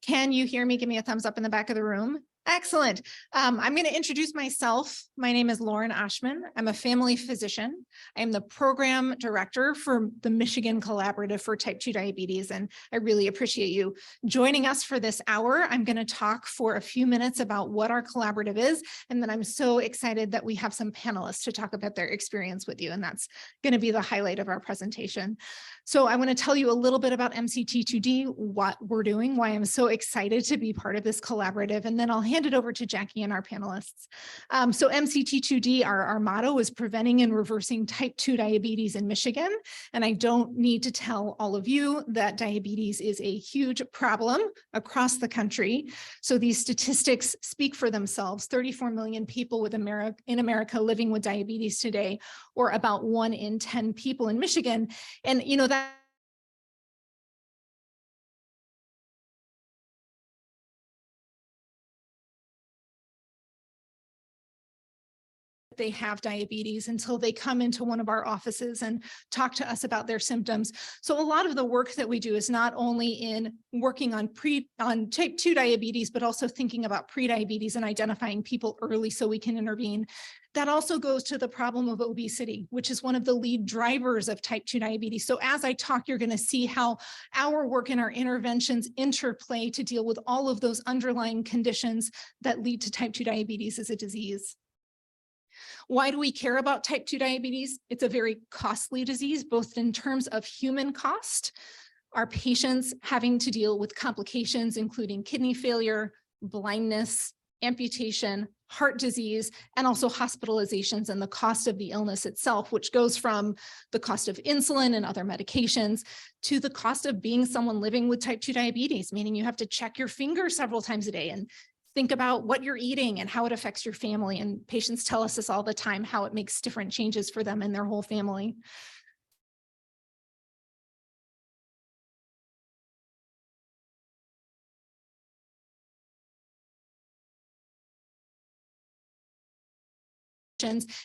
Can you hear me? Give me a thumbs up in the back of the room. Excellent. I'm going to introduce myself. My name is Lauren Ashman. I'm a family physician. I am the program director for the Michigan Collaborative for Type 2 Diabetes, and I really appreciate you joining us for this hour. I'm going to talk for a few minutes about what our collaborative is, and then I'm so excited that we have some panelists to talk about their experience with you, and that's going to be the highlight of our presentation. So I want to tell you a little bit about MCT2D, what we're doing, why I'm so excited to be part of this collaborative, and then I'll hand it over to Jackie and our panelists. So MCT2D, our motto is preventing and reversing type 2 diabetes in Michigan. And I don't need to tell all of you that diabetes is a huge problem across the country. So these statistics speak for themselves. 34 million people in America living with diabetes today, or about 1 in 10 people in Michigan. And you know, that they have diabetes until they come into one of our offices and talk to us about their symptoms. So a lot of the work that we do is not only in working on type 2 diabetes, but also thinking about prediabetes and identifying people early so we can intervene. That also goes to the problem of obesity, which is one of the lead drivers of type 2 diabetes. So as I talk, you're going to see how our work and our interventions interplay to deal with all of those underlying conditions that lead to type 2 diabetes as a disease. Why do we care about type 2 diabetes? It's a very costly disease, both in terms of human cost, our patients having to deal with complications, including kidney failure, blindness, amputation, heart disease, and also hospitalizations and the cost of the illness itself, which goes from the cost of insulin and other medications to the cost of being someone living with type 2 diabetes, meaning you have to check your finger several times a day and think about what you're eating and how it affects your family. And patients tell us this all the time, how it makes different changes for them and their whole family.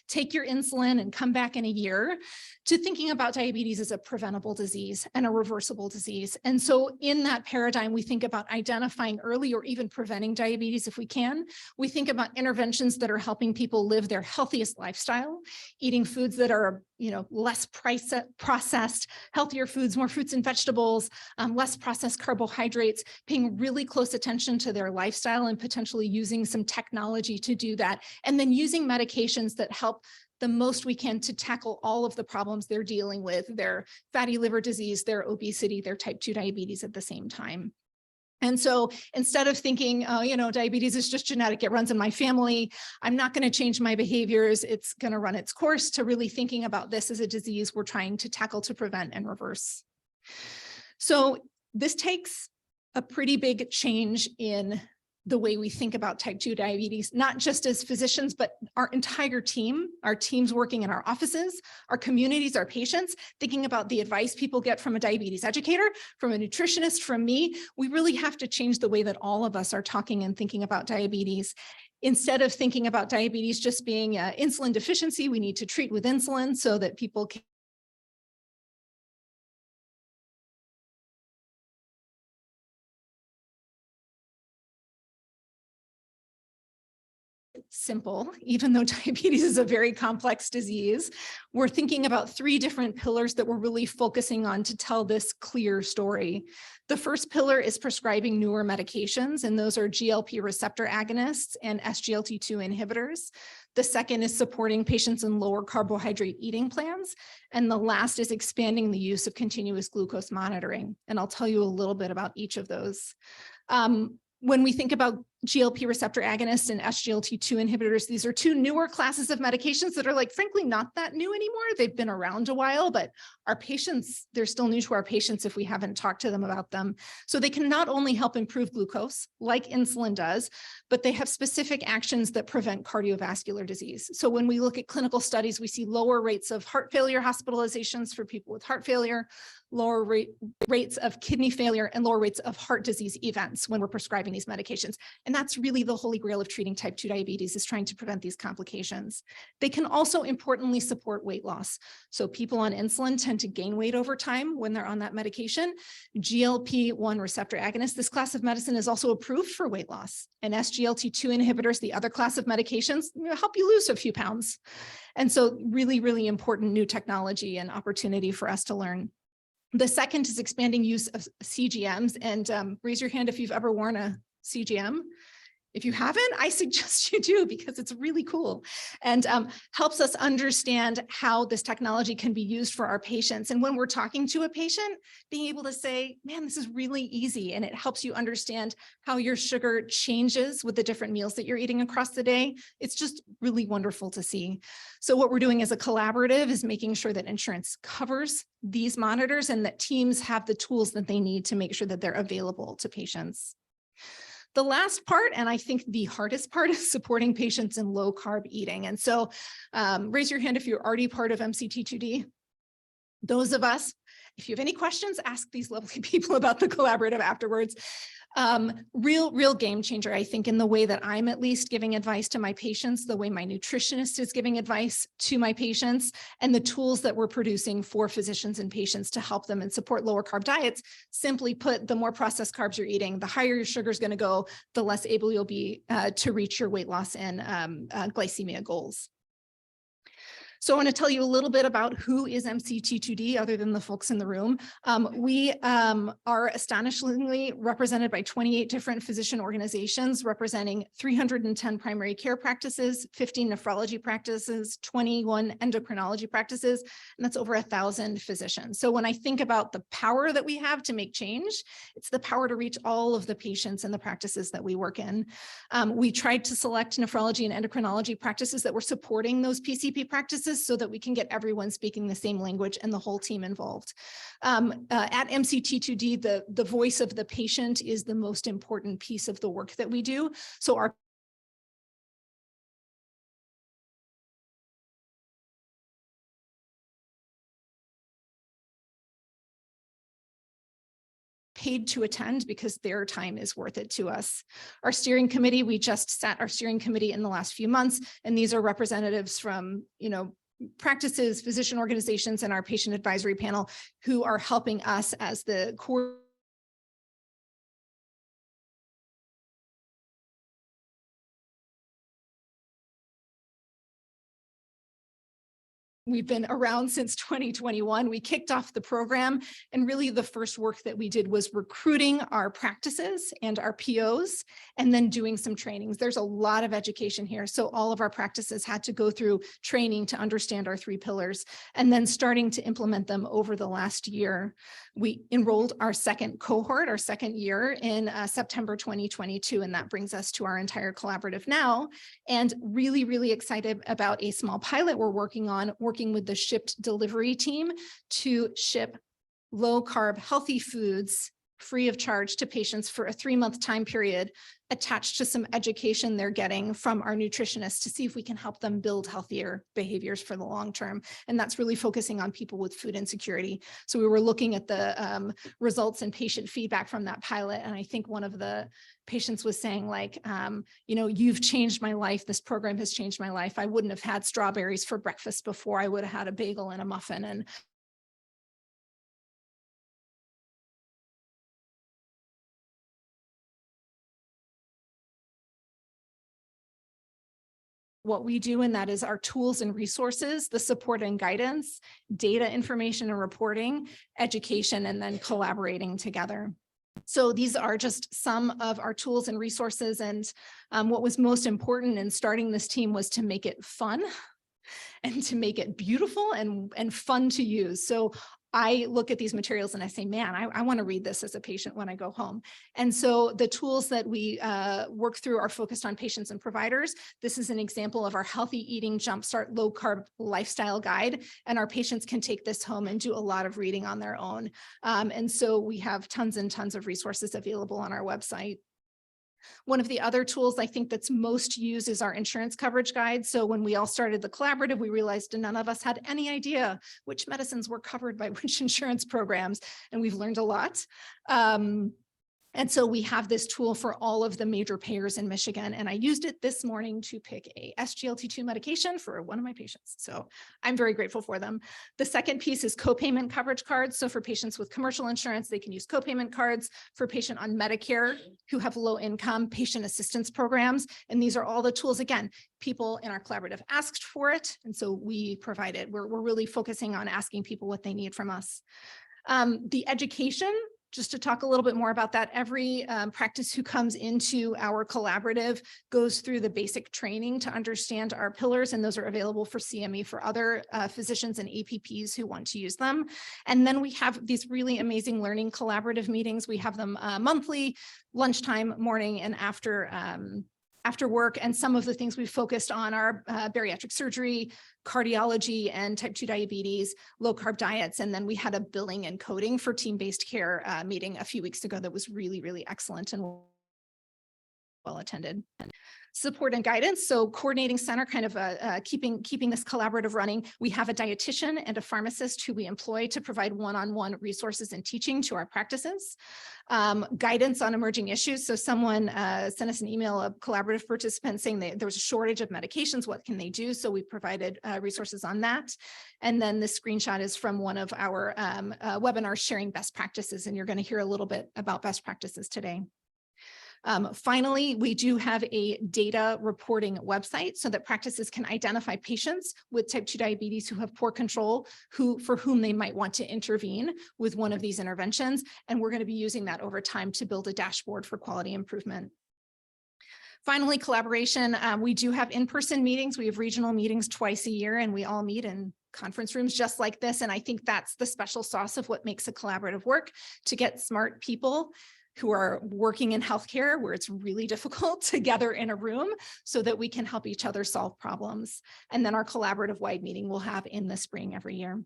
Take your insulin and come back in a year, to thinking about diabetes as a preventable disease and a reversible disease. And so in that paradigm, we think about identifying early or even preventing diabetes if we can. We think about interventions that are helping people live their healthiest lifestyle, eating foods that are, less processed, healthier foods, more fruits and vegetables, less processed carbohydrates, paying really close attention to their lifestyle and potentially using some technology to do that. And then using medications that help the most we can to tackle all of the problems they're dealing with, their fatty liver disease, their obesity, their type 2 diabetes at the same time. And so instead of thinking, diabetes is just genetic, it runs in my family, I'm not going to change my behaviors, it's going to run its course, to really thinking about this as a disease we're trying to tackle, to prevent and reverse. So this takes a pretty big change in the way we think about type 2 diabetes, not just as physicians, but our entire team, our teams working in our offices, our communities, our patients, thinking about the advice people get from a diabetes educator, from a nutritionist, from me. We really have to change the way that all of us are talking and thinking about diabetes. Instead of thinking about diabetes just being insulin deficiency, we need to treat with insulin so that people can simple, even though diabetes is a very complex disease. We're thinking about 3 different pillars that we're really focusing on to tell this clear story. The first pillar is prescribing newer medications, and those are GLP receptor agonists and SGLT2 inhibitors. The second is supporting patients in lower carbohydrate eating plans. And the last is expanding the use of continuous glucose monitoring. And I'll tell you a little bit about each of those. When we think about GLP receptor agonists and SGLT2 inhibitors, these are 2 newer classes of medications that are, frankly, not that new anymore. They've been around a while, but our patients, they're still new to our patients if we haven't talked to them about them. So they can not only help improve glucose, like insulin does, but they have specific actions that prevent cardiovascular disease. So when we look at clinical studies, we see lower rates of heart failure hospitalizations for people with heart failure, lower rates of kidney failure, and lower rates of heart disease events when we're prescribing these medications. And that's really the holy grail of treating type 2 diabetes, is trying to prevent these complications. They can also importantly support weight loss. So people on insulin tend to gain weight over time when they're on that medication. GLP-1 receptor agonists, this class of medicine is also approved for weight loss. And SGLT2 inhibitors, the other class of medications, help you lose a few pounds. And so really, really important new technology and opportunity for us to learn. The second is expanding use of CGMs, and raise your hand if you've ever worn a CGM. If you haven't, I suggest you do, because it's really cool and helps us understand how this technology can be used for our patients. And when we're talking to a patient, being able to say, man, this is really easy. And it helps you understand how your sugar changes with the different meals that you're eating across the day. It's just really wonderful to see. So what we're doing as a collaborative is making sure that insurance covers these monitors and that teams have the tools that they need to make sure that they're available to patients. The last part, and I think the hardest part, is supporting patients in low carb eating. And so raise your hand if you're already part of MCT2D. Those of us, if you have any questions, ask these lovely people about the collaborative afterwards. Real game changer, I think, in the way that I'm at least giving advice to my patients, the way my nutritionist is giving advice to my patients, and the tools that we're producing for physicians and patients to help them and support lower carb diets. Simply put, the more processed carbs you're eating, the higher your sugar is going to go, the less able you'll be to reach your weight loss and glycemia goals. So I want to tell you a little bit about who is MCT2D other than the folks in the room. We are astonishingly represented by 28 different physician organizations representing 310 primary care practices, 15 nephrology practices, 21 endocrinology practices, and that's over 1,000 physicians. So when I think about the power that we have to make change, it's the power to reach all of the patients and the practices that we work in. We tried to select nephrology and endocrinology practices that were supporting those PCP practices so that we can get everyone speaking the same language and the whole team involved. At MCT2D, the voice of the patient is the most important piece of the work that we do. So our paid to attend because their time is worth it to us. Our steering committee, we just sat our steering committee in the last few months, and these are representatives from, practices, physician organizations, and our patient advisory panel who are helping us as the core. We've been around since 2021. We kicked off the program, and really the first work that we did was recruiting our practices and our POs, and then doing some trainings. There's a lot of education here. So all of our practices had to go through training to understand our 3 pillars, and then starting to implement them over the last year. We enrolled our second cohort, our second year, in September 2022, and that brings us to our entire collaborative now. And really, really excited about a small pilot we're working on, working with the shipped delivery team to ship low carb healthy foods free of charge to patients for a 3-month time period, attached to some education they're getting from our nutritionists to see if we can help them build healthier behaviors for the long term. And that's really focusing on people with food insecurity. So we were looking at the results and patient feedback from that pilot. And I think one of the patients was saying, like, you've changed my life. This program has changed my life. I wouldn't have had strawberries for breakfast before. I would have had a bagel and a muffin. And what we do, and that is our tools and resources, the support and guidance, data information and reporting, education, and then collaborating together. So these are just some of our tools and resources. And what was most important in starting this team was to make it fun and to make it beautiful and fun to use. So I look at these materials and I say, man, I want to read this as a patient when I go home. And so the tools that we work through are focused on patients and providers. This is an example of our Healthy Eating Jumpstart Low Carb Lifestyle Guide. And our patients can take this home and do a lot of reading on their own. And so we have tons and tons of resources available on our website. One of the other tools I think that's most used is our insurance coverage guide. So when we all started the collaborative, we realized none of us had any idea which medicines were covered by which insurance programs, and we've learned a lot. And so we have this tool for all of the major payers in Michigan. And I used it this morning to pick a SGLT2 medication for one of my patients. So I'm very grateful for them. The second piece is copayment coverage cards. So for patients with commercial insurance, they can use copayment cards. For patient on Medicare who have low income, patient assistance programs. And these are all the tools, again, people in our collaborative asked for it. And so we provide it. We're really focusing on asking people what they need from us. The education, just to talk a little bit more about that, every practice who comes into our collaborative goes through the basic training to understand our pillars, and those are available for CME for other physicians and APPs who want to use them. And then we have these really amazing learning collaborative meetings. We have them monthly, lunchtime, morning, and after work. And some of the things we focused on are bariatric surgery, cardiology, and type 2 diabetes, low carb diets. And then we had a billing and coding for team-based care meeting a few weeks ago that was really, really excellent and well attended. Support and guidance. So coordinating center, kind of keeping this collaborative running. We have a dietitian and a pharmacist who we employ to provide one-on-one resources and teaching to our practices. Guidance on emerging issues. So someone sent us an email, a collaborative participant saying that there was a shortage of medications. What can they do? So we provided resources on that. And then the screenshot is from one of our webinars sharing best practices. And you're going to hear a little bit about best practices today. Finally, we do have a data reporting website so that practices can identify patients with type 2 diabetes who have poor control, for whom they might want to intervene with one of these interventions. And we're going to be using that over time to build a dashboard for quality improvement. Finally, collaboration. We do have in-person meetings. We have regional meetings twice a year, and we all meet in conference rooms just like this. And I think that's the special sauce of what makes a collaborative work, to get smart people who are working in healthcare where it's really difficult together in a room so that we can help each other solve problems. And then our collaborative wide meeting we'll have in the spring every year.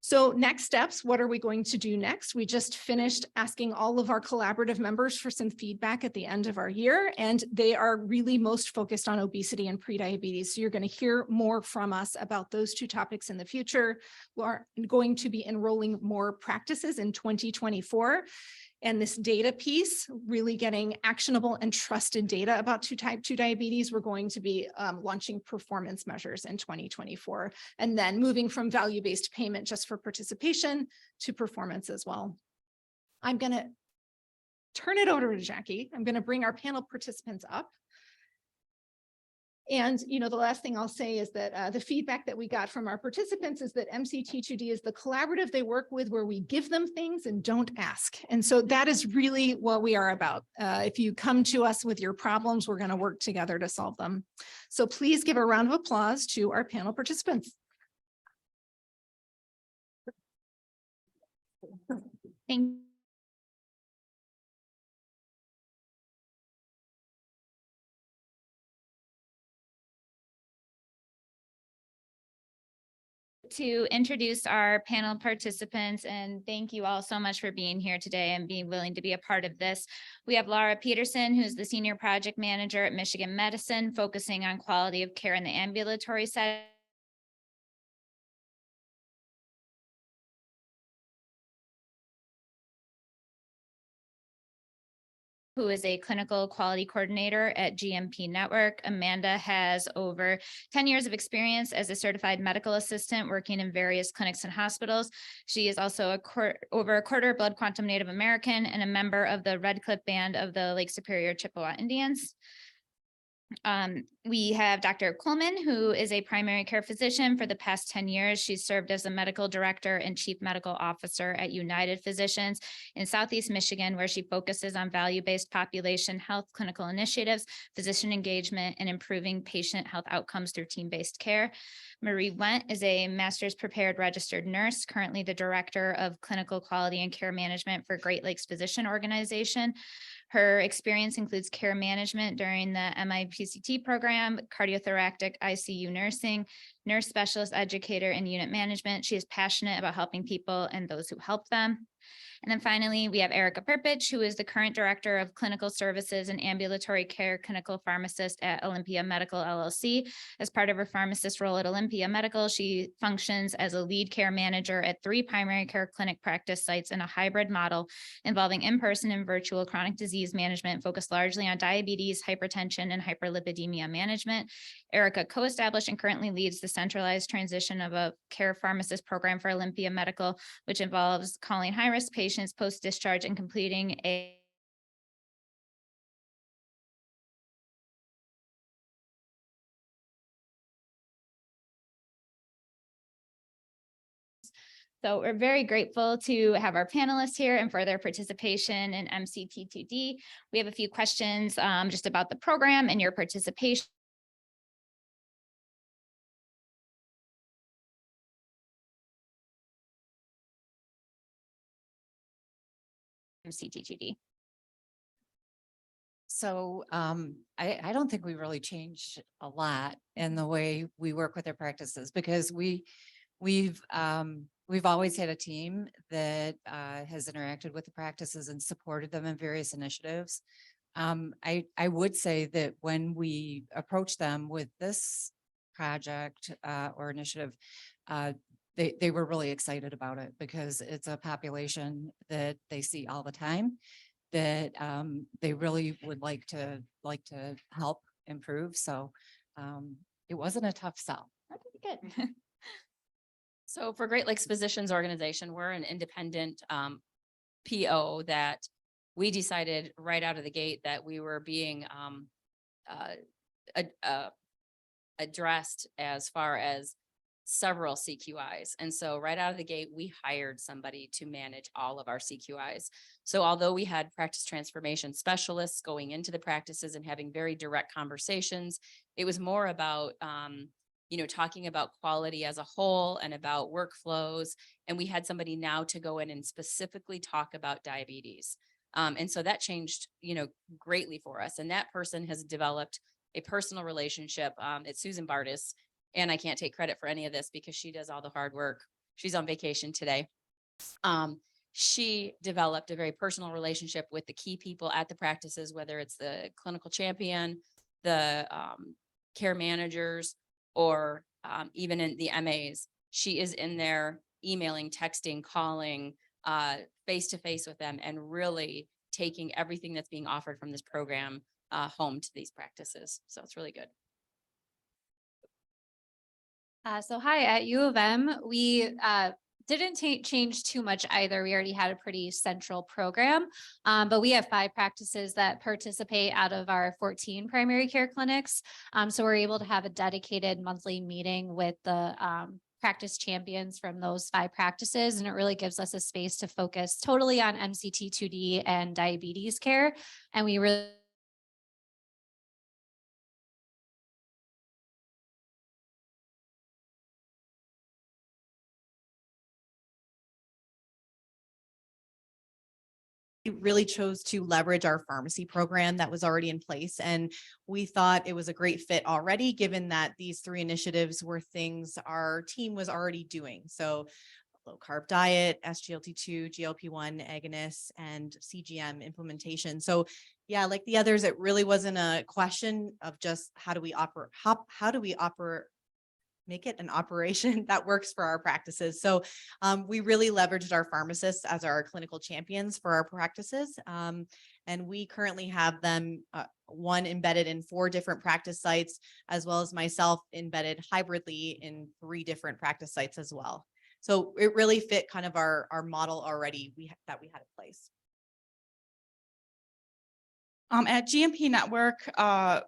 So next steps, what are we going to do next? We just finished asking all of our collaborative members for some feedback at the end of our year, and they are really most focused on obesity and prediabetes. So you're going to hear more from us about those two topics in the future. We're going to be enrolling more practices in 2024. And this data piece, really getting actionable and trusted data about type 2 diabetes, we're going to be launching performance measures in 2024, and then moving from value-based payment just for participation to performance as well. I'm going to turn it over to Jackie. I'm going to bring our panel participants up. And, the last thing I'll say is that the feedback that we got from our participants is that MCT2D is the collaborative they work with where we give them things and don't ask. And so that is really what we are about. If you come to us with your problems, we're going to work together to solve them. So please give a round of applause to our panel participants. Thank you. To introduce our panel participants, and thank you all so much for being here today and being willing to be a part of this. We have Laura Peterson, who's the Senior Project Manager at Michigan Medicine, focusing on quality of care in the ambulatory setting. Who is a clinical quality coordinator at GMP Network. Amanda has over 10 years of experience as a certified medical assistant working in various clinics and hospitals. She is also over a quarter Blood Quantum Native American and a member of the Red Cliff Band of the Lake Superior Chippewa Indians. We have Dr. Coleman, who is a primary care physician for the past 10 years. She's served as a medical director and chief medical officer at United Physicians in Southeast Michigan, where she focuses on value-based population health clinical initiatives, physician engagement, and improving patient health outcomes through team-based care. Marie Went is a master's prepared registered nurse, currently the director of clinical quality and care management for Great Lakes Physician Organization. Her experience includes care management during the MIPCT program, cardiothoracic ICU nursing, nurse specialist educator, and unit management. She is passionate about helping people and those who help them. And then finally, we have Erica Perpich, who is the current Director of Clinical Services and Ambulatory Care Clinical Pharmacist at Olympia Medical LLC. As part of her pharmacist role at Olympia Medical, she functions as a lead care manager at 3 primary care clinic practice sites in a hybrid model involving in-person and virtual chronic disease management focused largely on diabetes, hypertension, and hyperlipidemia management. Erica co-established and currently leads the centralized transition of a care pharmacist program for Olympia Medical, which involves calling high-risk patients post-discharge and completing a So we're very grateful to have our panelists here and for their participation in MCT2D. We have a few questions just about the program and your participation. MCT2D. So I don't think we really changed a lot in the way we work with our practices, because we've always had a team that has interacted with the practices and supported them in various initiatives. I would say that when we approached them with this project or initiative, they were really excited about it, because it's a population that they see all the time, that they really would like to help improve. So it wasn't a tough sell. Okay, good. So for Great Lakes Physicians Organization, we're an independent PO that we decided right out of the gate that we were being addressed as far as several CQIs. And so right out of the gate, we hired somebody to manage all of our CQIs. So although we had practice transformation specialists going into the practices and having very direct conversations, it was more about talking about quality as a whole and about workflows. And we had somebody now to go in and specifically talk about diabetes. And so that changed, greatly for us. And that person has developed a personal relationship. It's Susan Bardis. And I can't take credit for any of this because she does all the hard work. She's on vacation today. She developed a very personal relationship with the key people at the practices, whether it's the clinical champion, the care managers, or even in the MAs. She is in there emailing, texting, calling, face-to-face with them, and really taking everything that's being offered from this program home to these practices. So it's really good. So hi, at U of M, we didn't change too much either. We already had a pretty central program, but we have 5 practices that participate out of our 14 primary care clinics. So we're able to have a dedicated monthly meeting with the practice champions from those 5 practices. And it really gives us a space to focus totally on MCT2D and diabetes care. And we really really chose to leverage our pharmacy program that was already in place. And we thought it was a great fit already, given that these 3 initiatives were things our team was already doing. So low carb diet, SGLT2, GLP-1 agonists, and CGM implementation. So yeah, like the others, it really wasn't a question of just how do we make it an operation that works for our practices. So we really leveraged our pharmacists as our clinical champions for our practices. And we currently have them, one embedded in 4 different practice sites, as well as myself embedded hybridly in 3 different practice sites as well. So it really fit kind of our model already that we had in place. At GMP Network, our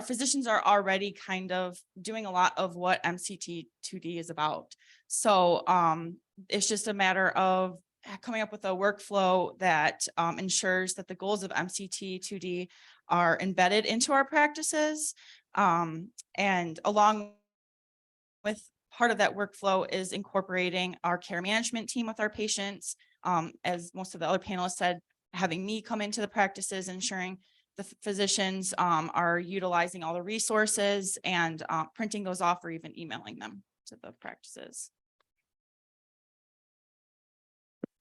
physicians are already kind of doing a lot of what MCT2D is about. So it's just a matter of coming up with a workflow that ensures that the goals of MCT2D are embedded into our practices. And along with part of that workflow is incorporating our care management team with our patients. As most of the other panelists said, having me come into the practices, ensuring the physicians are utilizing all the resources and printing those off or even emailing them to the practices.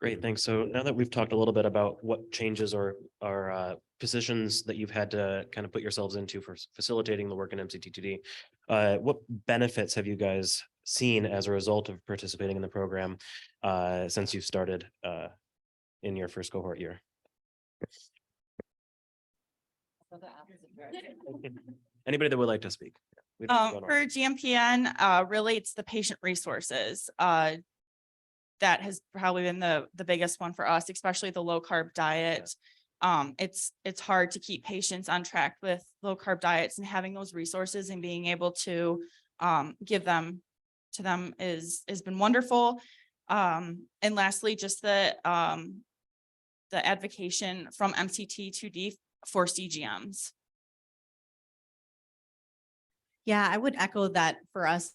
Great, thanks. So now that we've talked a little bit about what changes or positions that you've had to kind of put yourselves into for facilitating the work in MCT2D, what benefits have you guys seen as a result of participating in the program since you've started in your first cohort year? Anybody that would like to speak? We don't have to go in For order. GMPN, really it's the patient resources. That has probably been the biggest one for us, especially the low carb diet. It's hard to keep patients on track with low carb diets, and having those resources and being able to give them to them has been wonderful. And lastly, just the advocation from MCT2D for CGMs. Yeah, I would echo that for us.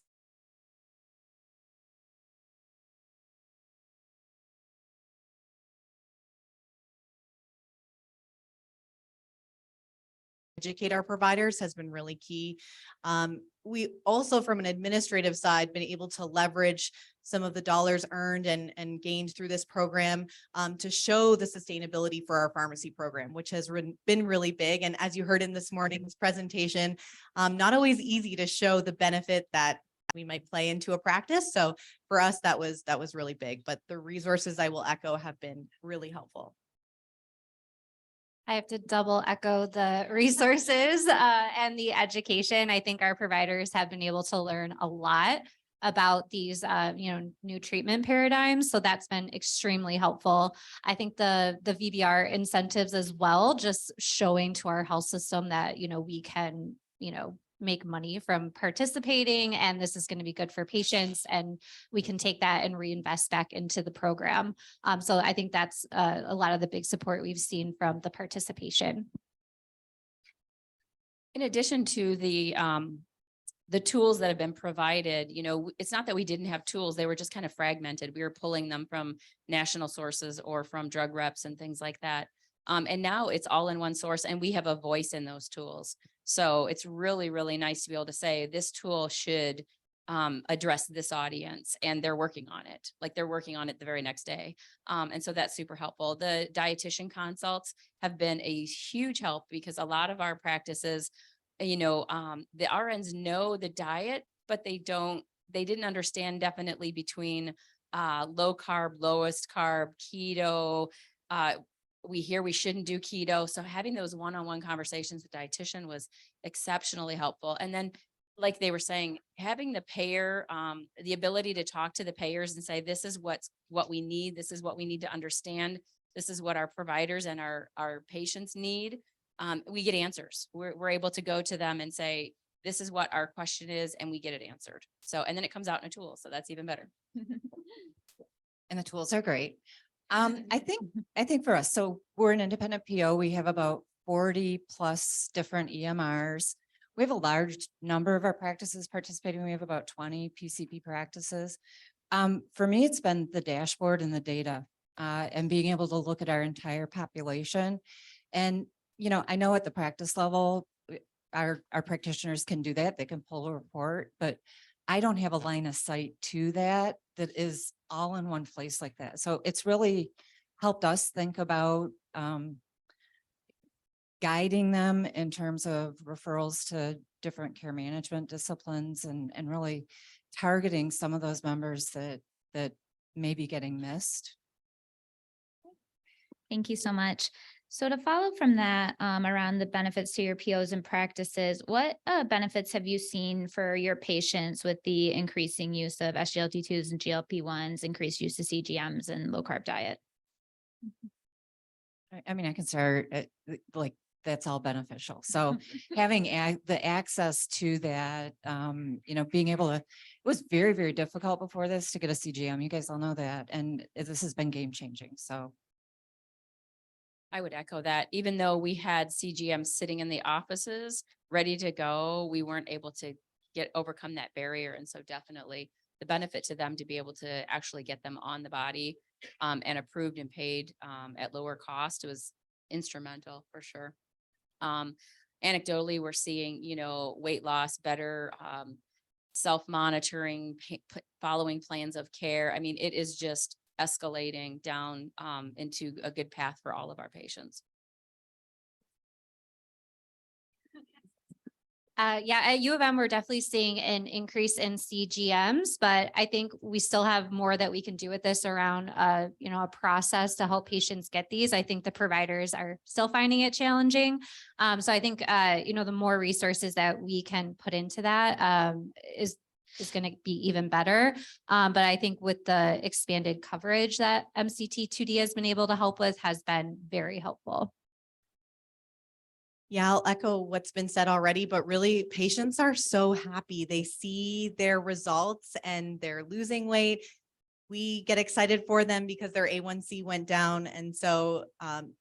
Educate our providers has been really key. We also, from an administrative side, been able to leverage some of the dollars earned and gained through this program to show the sustainability for our pharmacy program, which has been really big. And as you heard in this morning's presentation, not always easy to show the benefit that we might play into a practice. So for us, that was really big, but the resources, I will echo, have been really helpful. I have to double echo the resources and the education. I think our providers have been able to learn a lot about these, new treatment paradigms. So that's been extremely helpful. I think the VBR incentives as well, just showing to our health system that, we can, make money from participating, and this is going to be good for patients, and we can take that and reinvest back into the program. So I think that's a lot of the big support we've seen from the participation. In addition to the tools that have been provided, it's not that we didn't have tools, they were just kind of fragmented. We were pulling them from national sources or from drug reps and things like that. And now it's all in one source, and we have a voice in those tools. So it's really, really nice to be able to say this tool should address this audience, and they're working on it. Like they're working on it the very next day. And so that's super helpful. The dietitian consults have been a huge help, because a lot of our practices, the RNs know the diet, but they didn't understand definitely between low carb, lowest carb, keto. We hear we shouldn't do keto. So having those one-on-one conversations with dietitian was exceptionally helpful. And then, like they were saying, having the payer, the ability to talk to the payers and say, this is what we need. This is what we need to understand. This is what our providers and our patients need. We get answers. We're able to go to them and say, this is what our question is, and we get it answered. So, and then it comes out in a tool. So that's even better. And the tools are great. I think for us, so we're an independent PO. We have about 40 plus different EMRs. We have a large number of our practices participating. We have about 20 PCP practices. For me, it's been the dashboard and the data and being able to look at our entire population. And, I know at the practice level, our practitioners can do that. They can pull a report, but I don't have a line of sight to that is all in one place like that. So it's really helped us think about guiding them in terms of referrals to different care management disciplines and really targeting some of those members that may be getting missed. Thank you so much. So to follow from that, around the benefits to your POs and practices, what benefits have you seen for your patients with the increasing use of SGLT2s and GLP-1s, increased use of CGMs and low carb diet? I mean, I can start like that's all beneficial. So having the access to that, being able to, it was very, very difficult before this to get a CGM. You guys all know that. And this has been game changing. So I would echo that. Even though we had CGMs sitting in the offices ready to go, we weren't able to overcome that barrier. And so definitely the benefit to them to be able to actually get them on the body and approved and paid at lower cost was instrumental for sure. Anecdotally, we're seeing, weight loss, better self-monitoring, following plans of care. I mean, it is just escalating down into a good path for all of our patients. Yeah, at U of M, we're definitely seeing an increase in CGMs, but I think we still have more that we can do with this around, a process to help patients get these. I think the providers are still finding it challenging. So I think, the more resources that we can put into that, is going to be even better. But I think with the expanded coverage that MCT 2D has been able to help with has been very helpful. Yeah, I'll echo what's been said already, but really patients are so happy. They see their results and they're losing weight. We get excited for them because their A1C went down. And so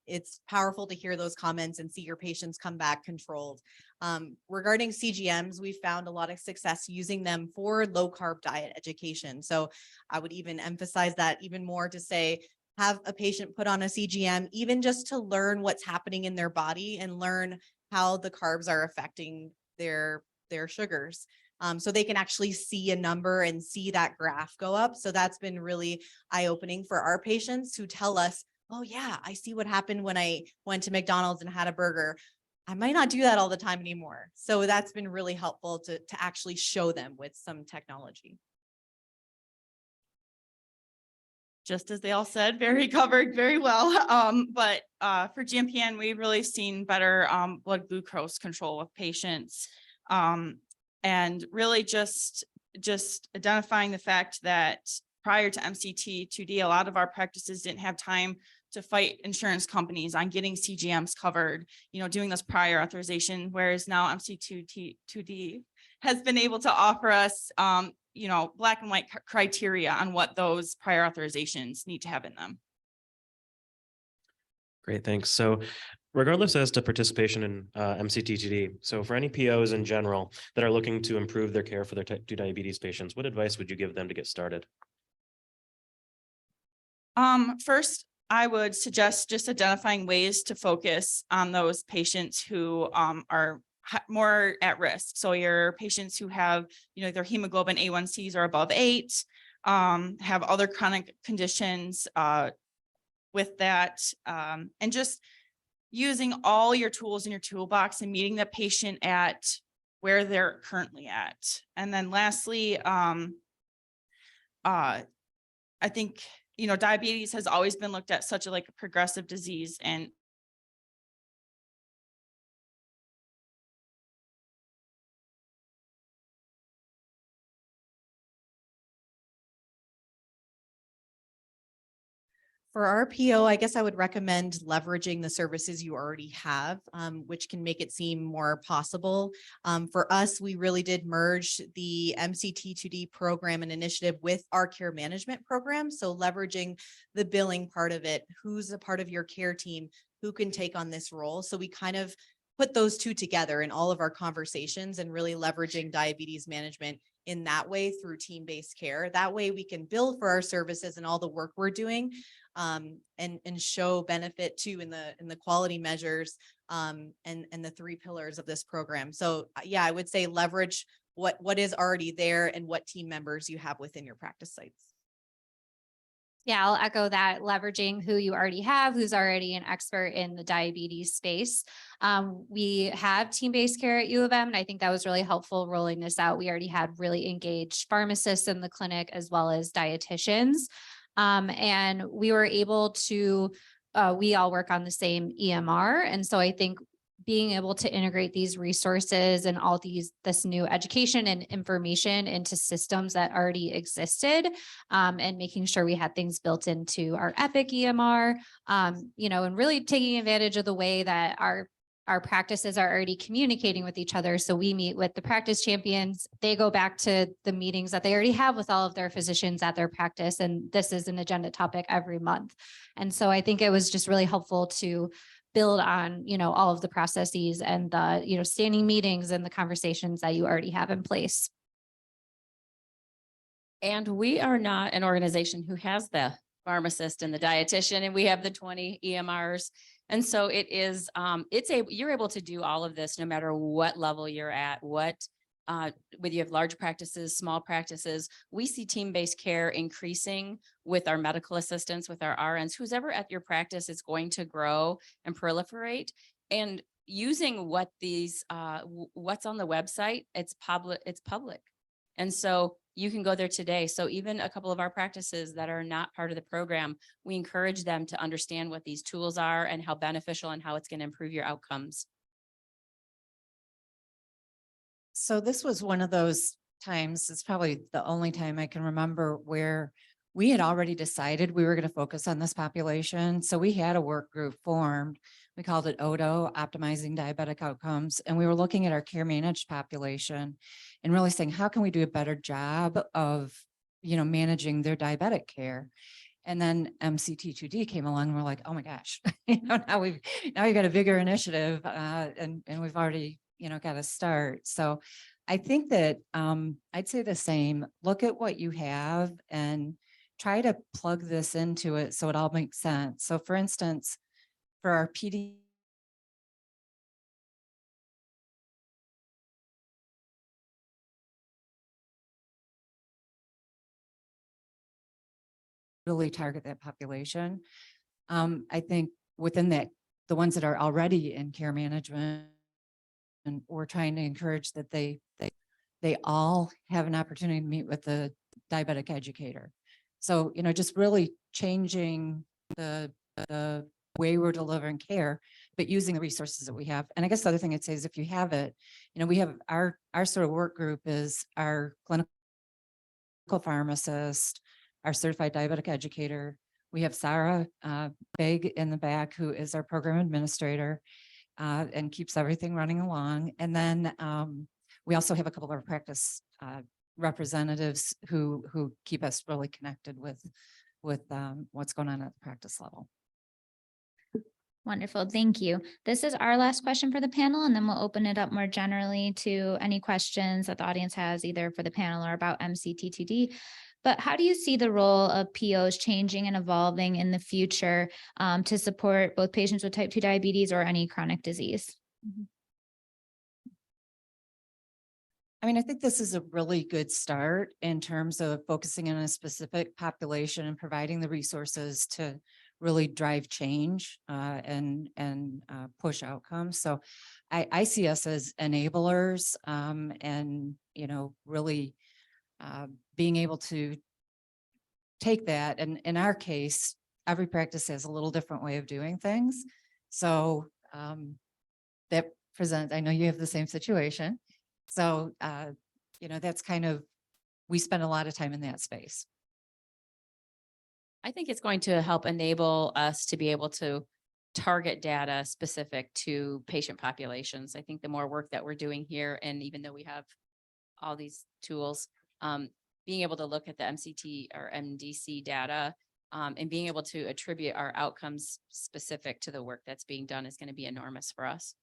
it's powerful to hear those comments and see your patients come back controlled. Regarding CGMs, we found a lot of success using them for low carb diet education. So I would even emphasize that even more to say, have a patient put on a CGM, even just to learn what's happening in their body and learn how the carbs are affecting their sugars. So they can actually see a number and see that graph go up. So that's been really eye-opening for our patients who tell us, oh yeah, I see what happened when I went to McDonald's and had a burger. I might not do that all the time anymore. So that's been really helpful to actually show them with some technology. Just as they all said, very covered very well. But for GMPN, we've really seen better blood glucose control with patients. And really just identifying the fact that prior to MCT 2D, a lot of our practices didn't have time to fight insurance companies on getting CGMs covered, doing this prior authorization, whereas now MCT 2D has been able to offer us black and white criteria on what those prior authorizations need to have in them. Great, thanks. So regardless as to participation in MCT2D, so for any POs in general that are looking to improve their care for their type 2 diabetes patients, what advice would you give them to get started? First, I would suggest just identifying ways to focus on those patients who are more at risk. So your patients who have, their hemoglobin A1Cs are above 8, have other chronic conditions with that, and just using all your tools in your toolbox and meeting the patient at where they're currently at. And then lastly, I think, diabetes has always been looked at such a progressive disease, and for our PO, I guess I would recommend leveraging the services you already have, which can make it seem more possible. For us, we really did merge the MCT2D program and initiative with our care management program. So leveraging the billing part of it, who's a part of your care team, who can take on this role. So we kind of put those two together in all of our conversations and really leveraging diabetes management in that way through team-based care. That way we can bill for our services and all the work we're doing, and show benefit too in the quality measures, and the 3 pillars of this program. So yeah, I would say leverage what is already there and what team members you have within your practice sites. Yeah, I'll echo that, leveraging who you already have, who's already an expert in the diabetes space. We have team-based care at U of M, and I think that was really helpful rolling this out. We already had really engaged pharmacists in the clinic as well as dietitians. And we were able to, we all work on the same EMR. And so I think being able to integrate these resources and all this new education and information into systems that already existed, and making sure we had things built into our Epic EMR, and really taking advantage of the way that our practices are already communicating with each other. So we meet with the practice champions. They go back to the meetings that they already have with all of their physicians at their practice. And this is an agenda topic every month. And so I think it was just really helpful to build on, all of the processes and the, standing meetings and the conversations that you already have in place. And we are not an organization who has the pharmacist and the dietitian, and we have the 20 EMRs. And so it is, you're able to do all of this no matter what level you're at, what whether you have large practices, small practices, we see team-based care increasing with our medical assistants, with our RNs, who's ever at your practice is going to grow and proliferate. And using what these, what's on the website, it's public. And so you can go there today. So even a couple of our practices that are not part of the program, we encourage them to understand what these tools are and how beneficial and how it's going to improve your outcomes. So this was one of those times, it's probably the only time I can remember where we had already decided we were going to focus on this population. So we had a work group formed. We called it ODO, Optimizing Diabetic Outcomes. And we were looking at our care managed population and really saying, how can we do a better job of, managing their diabetic care? And then MCT2D came along and we're like, oh my gosh, now we've got a bigger initiative and we've already, got to start. So I think that I'd say the same, look at what you have and try to plug this into it so it all makes sense. So for instance, for our PD really target that population. I think within that, the ones that are already in care management, and we're trying to encourage that they all have an opportunity to meet with the diabetic educator. So, just really changing the way we're delivering care, but using the resources that we have. And I guess the other thing I'd say is if you have it, we have our sort of work group is our clinical pharmacist, our certified diabetic educator. We have Sarah Big in the back, who is our program administrator and keeps everything running along. And then we also have a couple of our practice representatives who keep us really connected with what's going on at the practice level. Wonderful. Thank you. This is our last question for the panel, and then we'll open it up more generally to any questions that the audience has either for the panel or about MCT2D. But how do you see the role of POs changing and evolving in the future to support both patients with type 2 diabetes or any chronic disease? I mean, I think this is a really good start in terms of focusing on a specific population and providing the resources to really drive change and push outcomes. So I see us as enablers and, really being able to take that. And in our case, every practice has a little different way of doing things. So that presents, I know you have the same situation. So, that's kind of, we spend a lot of time in that space. I think it's going to help enable us to be able to target data specific to patient populations. I think the more work that we're doing here, and even though we have all these tools, being able to look at the MCT or MDC data and being able to attribute our outcomes specific to the work that's being done is going to be enormous for us.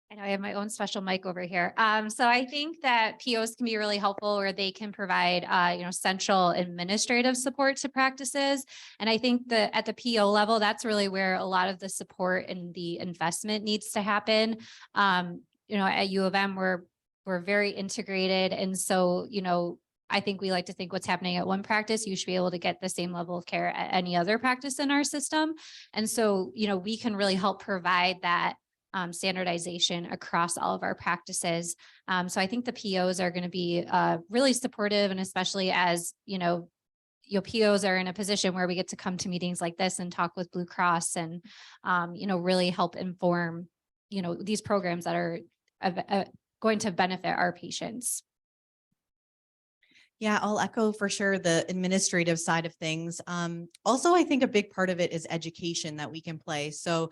I know I have my own special mic over here. So I think that POs can be really helpful where they can provide, central administrative support to practices. And I think that at the PO level, that's really where a lot of the support and the investment needs to happen. At U of M, we're very integrated. And so, I think we like to think what's happening at one practice, you should be able to get the same level of care at any other practice in our system. And so, we can really help provide that standardization across all of our practices. So I think the POs are going to be really supportive, and especially as, POs are in a position where we get to come to meetings like this and talk with Blue Cross and, really help inform, these programs that are going to benefit our patients. Yeah, I'll echo for sure the administrative side of things. Also, I think a big part of it is education that we can play. So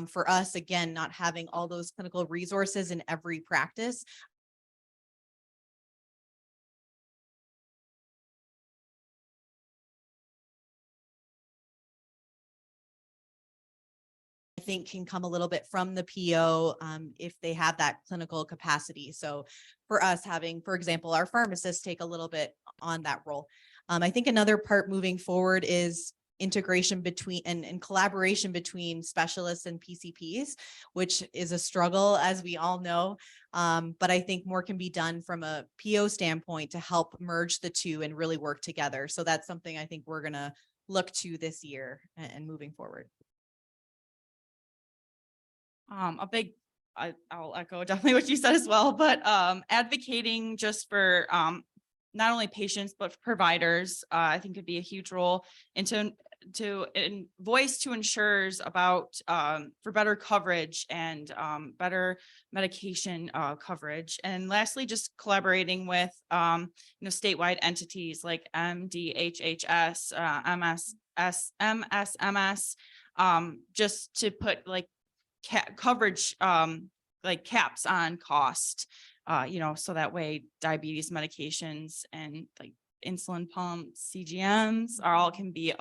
for us, again, not having all those clinical resources in every practice, I think can come a little bit from the PO if they have that clinical capacity. So for us having, for example, our pharmacists take a little bit on that role. I think another part moving forward is integration between and collaboration between specialists and PCPs, which is a struggle, as we all know. But I think more can be done from a PO standpoint to help merge the two and really work together. So that's something I think we're gonna look to this year and moving forward. I'll echo definitely what you said as well, but advocating just for not only patients, but providers, I think could be a huge role into voice to insurers about for better coverage and better medication coverage. And lastly, just collaborating with statewide entities like MDHHS, MSMS, just to put like coverage like caps on cost, so that way diabetes medications and like insulin pumps, CGMs are all can be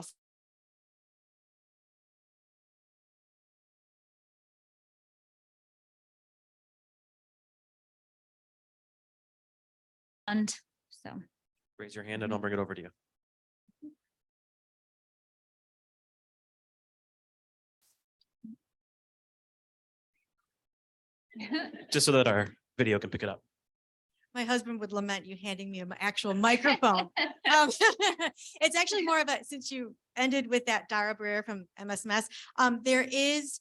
And so. Raise your hand and I'll bring it over to you. Just so that our video can pick it up. My husband would lament you handing me an actual microphone. It's actually more of a, since you ended with that Dara Breer from MSMS, there is,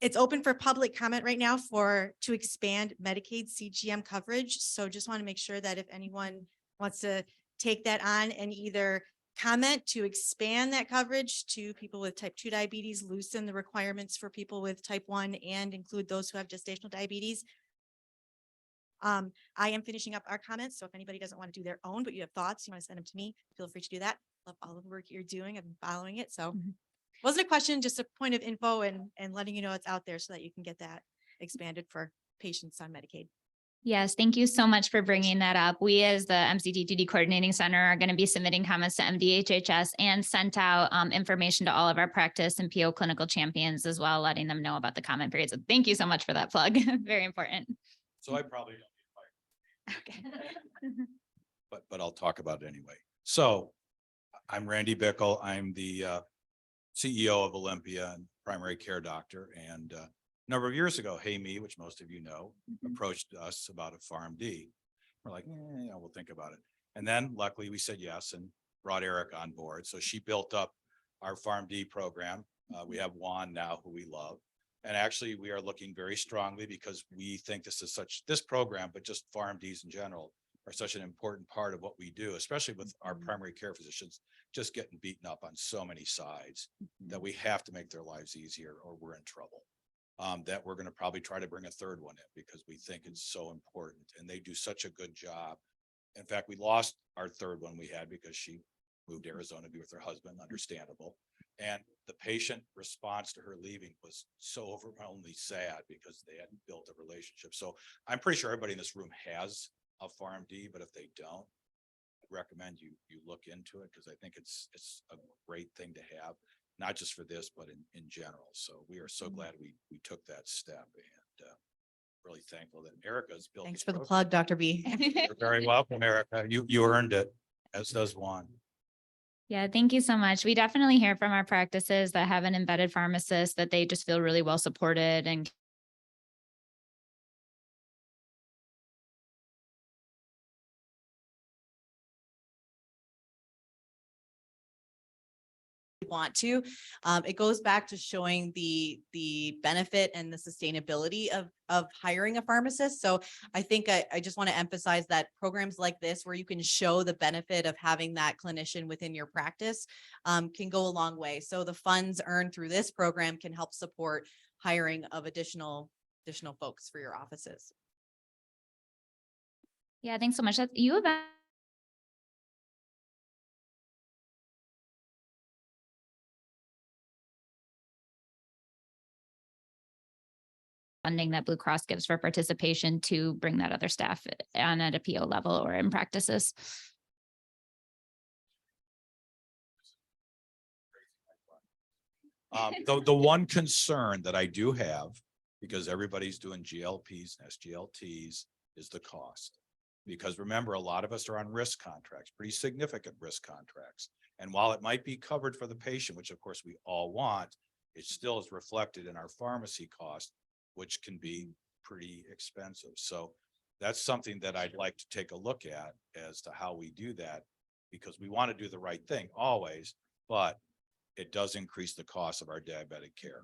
it's open for public comment right now to expand Medicaid CGM coverage. So just want to make sure that if anyone wants to take that on and either comment to expand that coverage to people with type 2 diabetes, loosen the requirements for people with type 1 and include those who have gestational diabetes. I am finishing up our comments. So if anybody doesn't want to do their own, but you have thoughts, you want to send them to me, feel free to do that. Love all the work you're doing. I've been following it. So wasn't a question, just a point of info and letting you know it's out there so that you can get that expanded for patients on Medicaid. Yes, thank you so much for bringing that up. We as the MCTTD Coordinating Center are going to be submitting comments to MDHHS and sent out information to all of our practice and PO clinical champions as well, letting them know about the comment period. So thank you so much for that plug. Very important. So I probably don't Okay. but I'll talk about it anyway. So I'm Randy Bickle. I'm the CEO of Olympia and primary care doctor. And a number of years ago, Hey Me, which most of you know, approached us about a PharmD. We're like, yeah, we'll think about it. And then luckily we said yes and brought Erica on board. So she built up our PharmD program. We have Juan now, who we love. And actually we are looking very strongly because we think this program, but just PharmDs in general, are such an important part of what we do, especially with our primary care physicians just getting beaten up on so many sides that we have to make their lives easier or we're in trouble. That we're going to probably try to bring a third one in because we think it's so important and they do such a good job. In fact, we lost our third one we had because she moved to Arizona to be with her husband, understandable. And the patient response to her leaving was so overwhelmingly sad because they hadn't built a relationship. So I'm pretty sure everybody in this room has a PharmD, but if they don't, I'd recommend you look into it because I think it's a great thing to have, not just for this, but in general. So we are so glad we took that step and really thankful that Erica's built. Thanks for the plug, Dr. B. You're very welcome, Erica. You earned it, as does Juan. Yeah, thank you so much. We definitely hear from our practices that have an embedded pharmacist that they just feel really well supported and want to. It goes back to showing the benefit and the sustainability of hiring a pharmacist. So I think I just want to emphasize that programs like this, where you can show the benefit of having that clinician within your practice, can go a long way. So the funds earned through this program can help support hiring of additional folks for your offices. yeah, thanks so much. That's U of M. Funding that Blue Cross gives for participation to bring that other staff on at a PO level or in practices. The one concern that I do have, because everybody's doing GLPs and SGLTs, is the cost. Because remember, a lot of us are on risk contracts, pretty significant risk contracts. And while it might be covered for the patient, which of course we all want, it still is reflected in our pharmacy cost, which can be pretty expensive. So that's something that I'd like to take a look at as to how we do that, because we want to do the right thing always, but it does increase the cost of our diabetic care.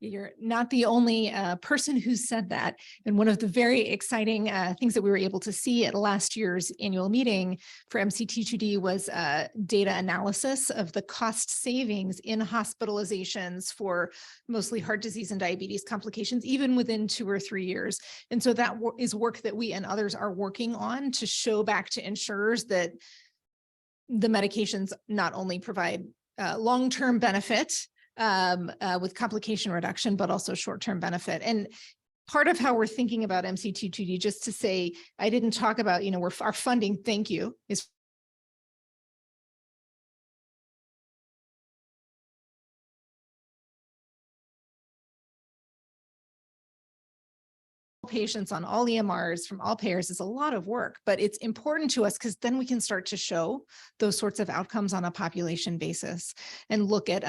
You're not the only person who said that. And one of the very exciting things that we were able to see at last year's annual meeting for MCT2D was data analysis of the cost savings in hospitalizations for mostly heart disease and diabetes complications, even within 2 or 3 years. And so that is work that we and others are working on to show back to insurers that the medications not only provide long-term benefit with complication reduction, but also short-term benefit. And part of how we're thinking about MCT2D, just to say, I didn't talk about, our funding, thank you, is patients on all EMRs from all payers is a lot of work, but it's important to us because then we can start to show those sorts of outcomes on a population basis and look at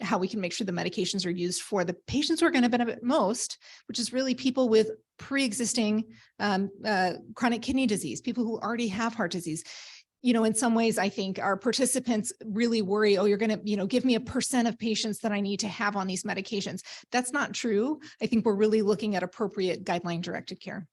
how we can make sure the medications are used for the patients who are going to benefit most, which is really people with pre-existing chronic kidney disease, people who already have heart disease. In some ways, I think our participants really worry, oh, you're going to, give me a % of patients that I need to have on these medications. That's not true. I think we're really looking at appropriate guideline directed care.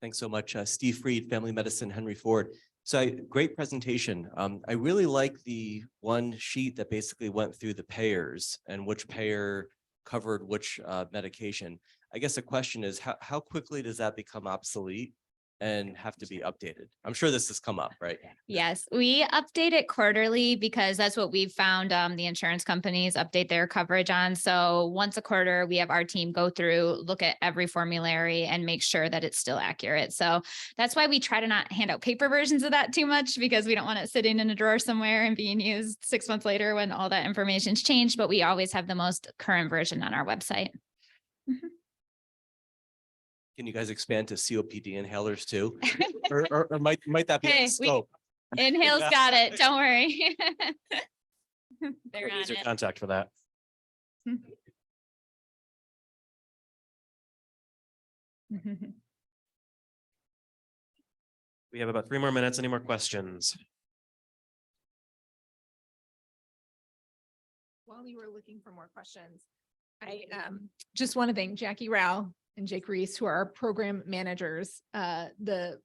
Thanks so much. Steve Freed, Family Medicine, Henry Ford. So great presentation. I really like the one sheet that basically went through the payers and which payer covered which medication. I guess the question is, how quickly does that become obsolete and have to be updated? I'm sure this has come up, right? Yes, we update it quarterly because that's what we've found the insurance companies update their coverage on. So once a quarter, we have our team go through, look at every formulary and make sure that it's still accurate. So that's why we try to not hand out paper versions of that too much, because we don't want it sitting in a drawer somewhere and being used 6 months later when all that information's changed, but we always have the most current version on our website. Can you guys expand to COPD inhalers too? or might that be Hey, in scope? Inhale's got it. Don't worry. They're on Use your it. contact for that. We have about 3 more minutes. Any more questions? While you were looking for more questions, I just want to thank Jackie Rao and Jake Reese, who are our program managers. The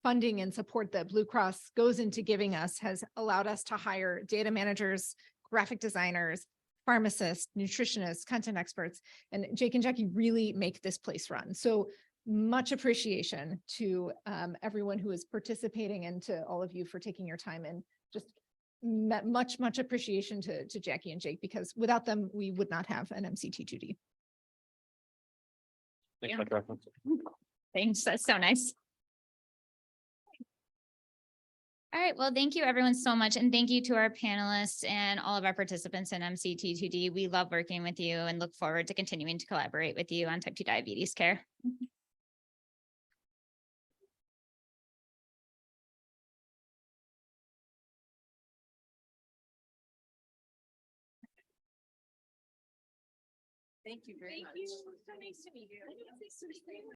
funding and support that Blue Cross goes into giving us has allowed us to hire data managers, graphic designers, pharmacists, nutritionists, content experts, and Jake and Jackie really make this place run. So much appreciation to everyone who is participating and to all of you for taking your time, and just much appreciation to Jackie and Jake, because without them, we would not have an MCT2D. Thanks, Dr. Hoffman. Thanks. That's so nice. All right. Well, thank you everyone so much. And thank you to our panelists and all of our participants in MCT2D. We love working with you and look forward to continuing to collaborate with you on type 2 diabetes care. Thank you very much. So nice to meet you.